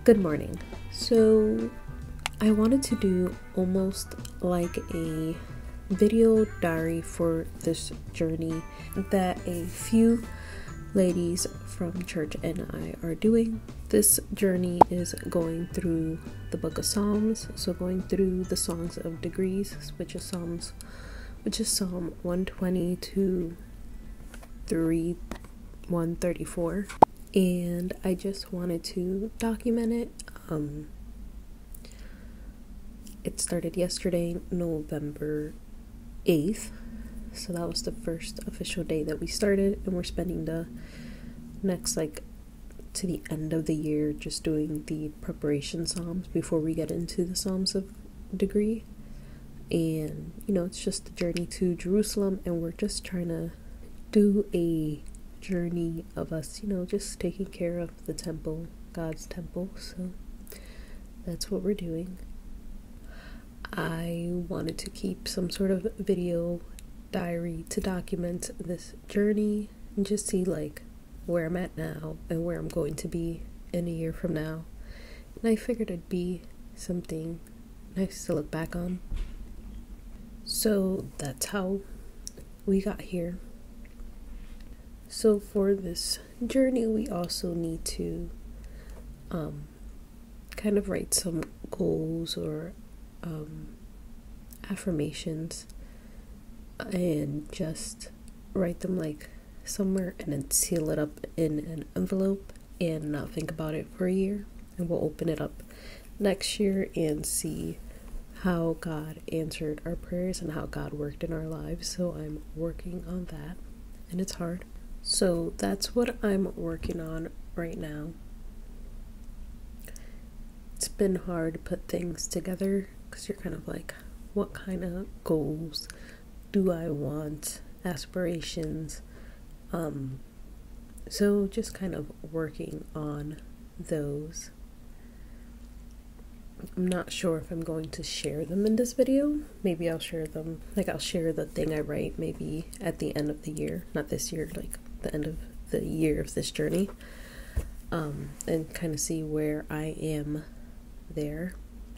Good morning. So I wanted to do almost like a video diary for this journey that a few ladies from church and I are doing. This journey is going through the book of Psalms, so going through the songs of degrees, which is Psalm 120 to 134. And I just wanted to document it. It started yesterday, November 8th, so that was the first official day that we started, and we're spending the next to the end of the year just doing the preparation psalms before we get into the Psalms of degree. And it's just the journey to Jerusalem, and we're just trying to do a journey of us, just taking care of the temple, God's temple. So that's what we're doing. I wanted to keep some sort of video diary to document this journey and just see where I'm at now and where I'm going to be in a year from now. And I figured it'd be something nice to look back on. So that's how we got here. So for this journey, we also need to kind of write some goals or affirmations and just write them somewhere and then seal it up in an envelope and not think about it for a year. And we'll open it up next year and see how God answered our prayers and how God worked in our lives. So I'm working on that, and it's hard. So that's what I'm working on right now. It's been hard to put things together because you're kind of what kind of goals do I want, aspirations? So just kind of working on those. I'm not sure if I'm going to share them in this video. Maybe I'll share them, I'll share the thing I write maybe at the end of the year, not this year, the end of the year of this journey, and kind of see where I am there.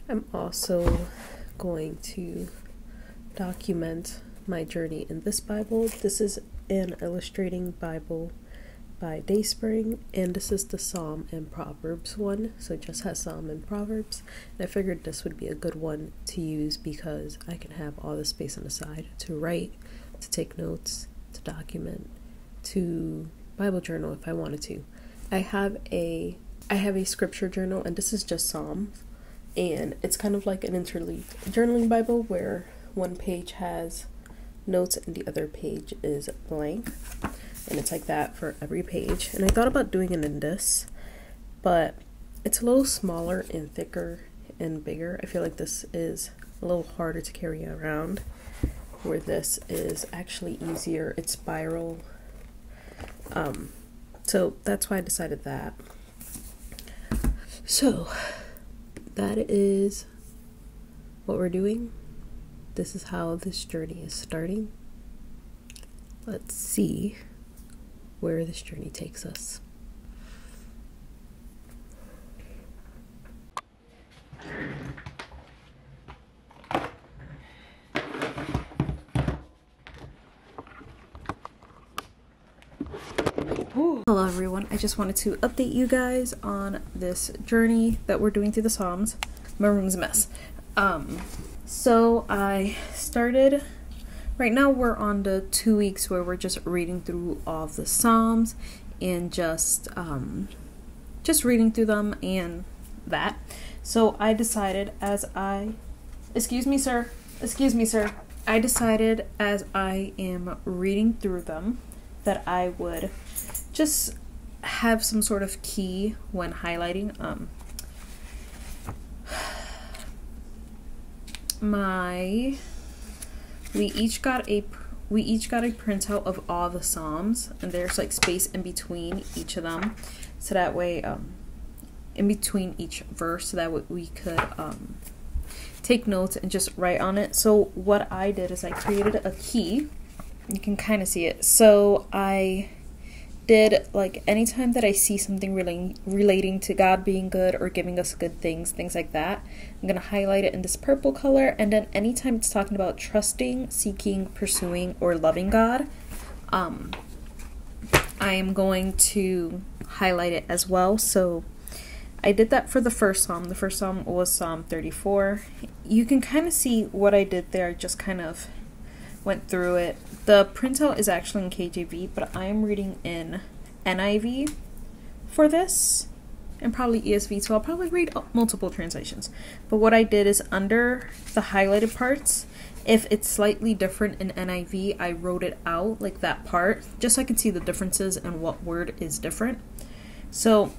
I'm also going to document my journey in this Bible. This is an illustrating Bible by Dayspring, and this is the Psalm and Proverbs one, so it just has Psalm and Proverbs, and I figured this would be a good one to use because I can have all the space on the side to write, to take notes, to document, to Bible journal if I wanted to. I have a scripture journal, and this is just Psalms, and it's kind of like an interleaved journaling Bible where one page has notes and the other page is blank, and it's like that for every page. And I thought about doing it in this, but it's a little smaller and thicker and bigger. I feel like this is a little harder to carry around, where this is actually easier. It's spiral. So that's why I decided that. So that is what we're doing. This is how this journey is starting. Let's see where this journey takes us. Hello everyone, I just wanted to update you guys on this journey that we're doing through the Psalms. My room's a mess. So I started, right now we're on the 2 weeks where we're just reading through all of the Psalms and just reading through them and that. So I decided excuse me sir, I decided as I am reading through them that I would just have some sort of key when highlighting. We each got a printout of all the Psalms, and there's space in between each of them, so that way in between each verse, so that way we could take notes and just write on it. So what I did is I created a key. You can kind of see it. So I did like anytime that I see something relating to God being good or giving us good things like that, I'm going to highlight it in this purple color. And then anytime it's talking about trusting, seeking, pursuing, or loving God, I am going to highlight it as well. So I did that for the first psalm. The first psalm was Psalm 34. You can kind of see what I did there. I just kind of went through it. The printout is actually in KJV, but I am reading in NIV for this, and probably ESV, so I'll probably read multiple translations. But what I did is under the highlighted parts, if it's slightly different in NIV, I wrote it out, like that part, just so I can see the differences and what word is different. So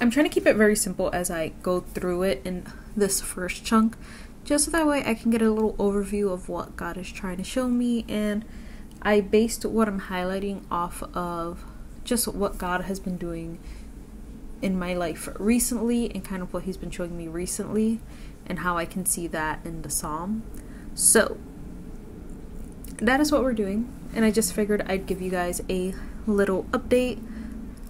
I'm trying to keep it very simple as I go through it in this first chunk, just so that way I can get a little overview of what God is trying to show me. And I based what I'm highlighting off of just what God has been doing in my life recently, and kind of what he's been showing me recently, and how I can see that in the psalm. So that is what we're doing, and I just figured I'd give you guys a little update.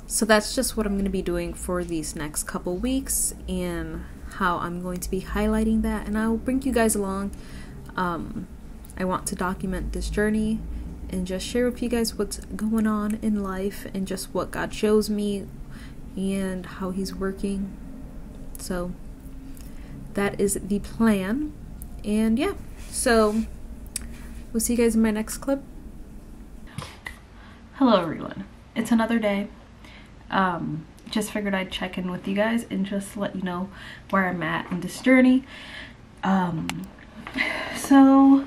So that's just what I'm going to be doing for these next couple weeks, and how I'm going to be highlighting that, and I'll bring you guys along. I want to document this journey and just share with you guys what's going on in life and just what God shows me and how he's working. So that is the plan. And yeah, so we'll see you guys in my next clip. Hello everyone, it's another day. Just figured I'd check in with you guys and just let you know where I'm at in this journey. So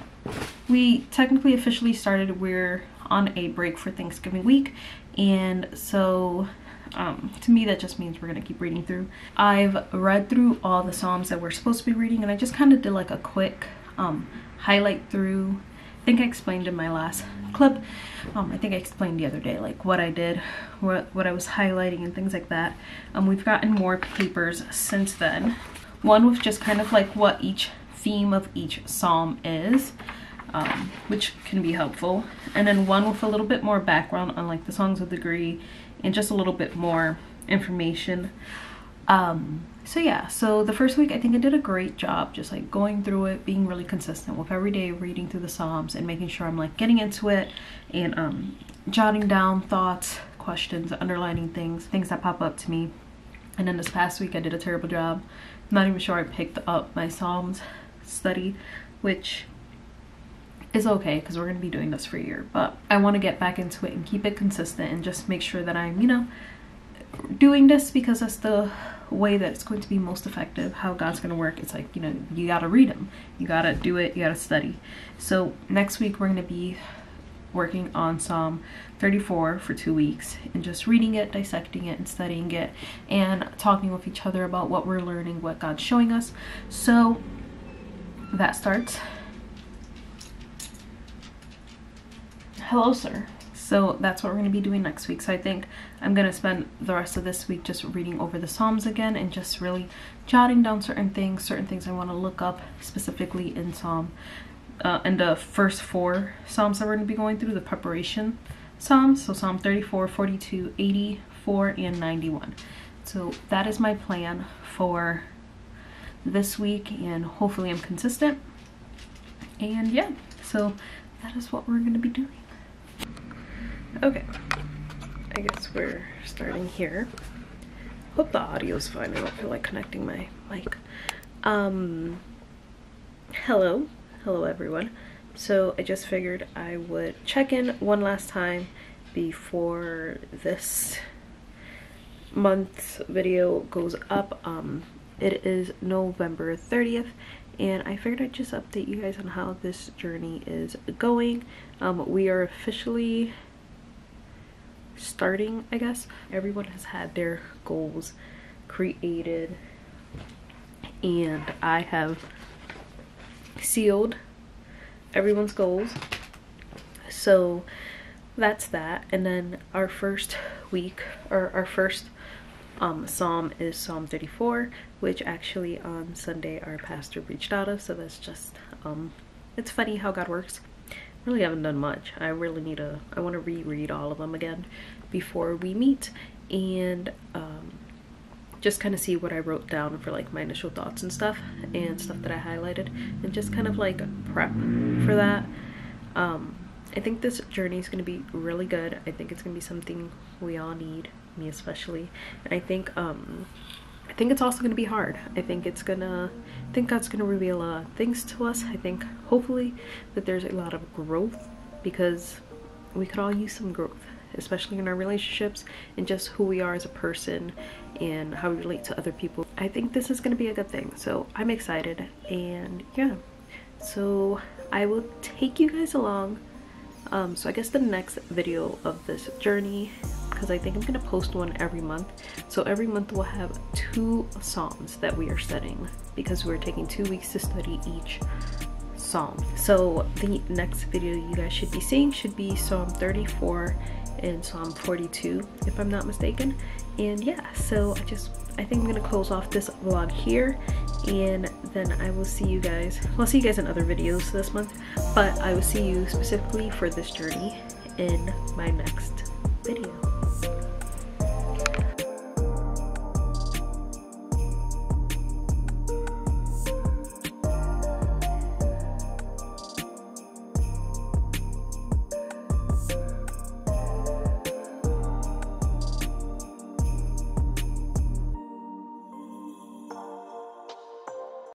we technically officially started, we're on a break for Thanksgiving week, and so to me that just means we're gonna keep reading through. I've read through all the Psalms that we're supposed to be reading, and I just kind of did like a quick highlight through. I think I explained in my last clip, I think I explained the other day like what I did, what I was highlighting and things like that. We've gotten more papers since then, one with just kind of like what each theme of each psalm is, which can be helpful, and then one with a little bit more background on like the songs of degree and just a little bit more information. So yeah, so the first week I think I did a great job just like going through it, being really consistent with every day reading through the Psalms and making sure I'm like getting into it and jotting down thoughts, questions, underlining things that pop up to me. And then this past week I did a terrible job. I'm not even sure I picked up my Psalms study, which is okay because we're going to be doing this for a year, but I want to get back into it and keep it consistent and just make sure that I'm, you know, doing this because that's the way that it's going to be most effective, how God's going to work. It's like, you know, you got to read them, you got to do it, you got to study. So next week we're going to be working on Psalm 34 for 2 weeks and just reading it, dissecting it, and studying it, and talking with each other about what we're learning, what God's showing us. So that starts. Hello, sir. So that's what we're going to be doing next week. So I think I'm going to spend the rest of this week just reading over the Psalms again and just really jotting down certain things I want to look up specifically in Psalm. In the first 4 Psalms that we're going to be going through, the preparation Psalms. So Psalm 34, 42, 84, and 91. So that is my plan for this week, and hopefully I'm consistent. And yeah, so that is what we're going to be doing. Okay, I guess we're starting here. Hope the audio's fine. I don't feel like connecting my mic. Hello everyone. So I just figured I would check in one last time before this month's video goes up. It is November 30th, and I figured I'd just update you guys on how this journey is going. We are officially starting, I guess. Everyone has had their goals created, and I have sealed everyone's goals. So that's that. And then our first week, or our first psalm is Psalm 34, which actually on Sunday our pastor preached out of. So that's just it's funny how God works. really haven't done much. I want to reread all of them again before we meet, and just kind of see what I wrote down for like my initial thoughts and stuff that I highlighted, and just kind of like prep for that. I think this journey is going to be really good. I think it's going to be something we all need, me especially, and I think it's also going to be hard. I think God's going to reveal things to us. I think hopefully that there's a lot of growth, because we could all use some growth, especially in our relationships and just who we are as a person and how we relate to other people. I think this is going to be a good thing, so I'm excited. And yeah, so I will take you guys along. So I guess the next video of this journey, because I think I'm gonna post one every month, so every month we'll have 2 psalms that we are studying, because we're taking 2 weeks to study each psalm. So the next video you guys should be seeing should be Psalm 34 and Psalm 42, if I'm not mistaken. And yeah, so I think I'm gonna close off this vlog here, and then I will see you guys, well, I'll see you guys in other videos this month, but I will see you specifically for this journey in my next video.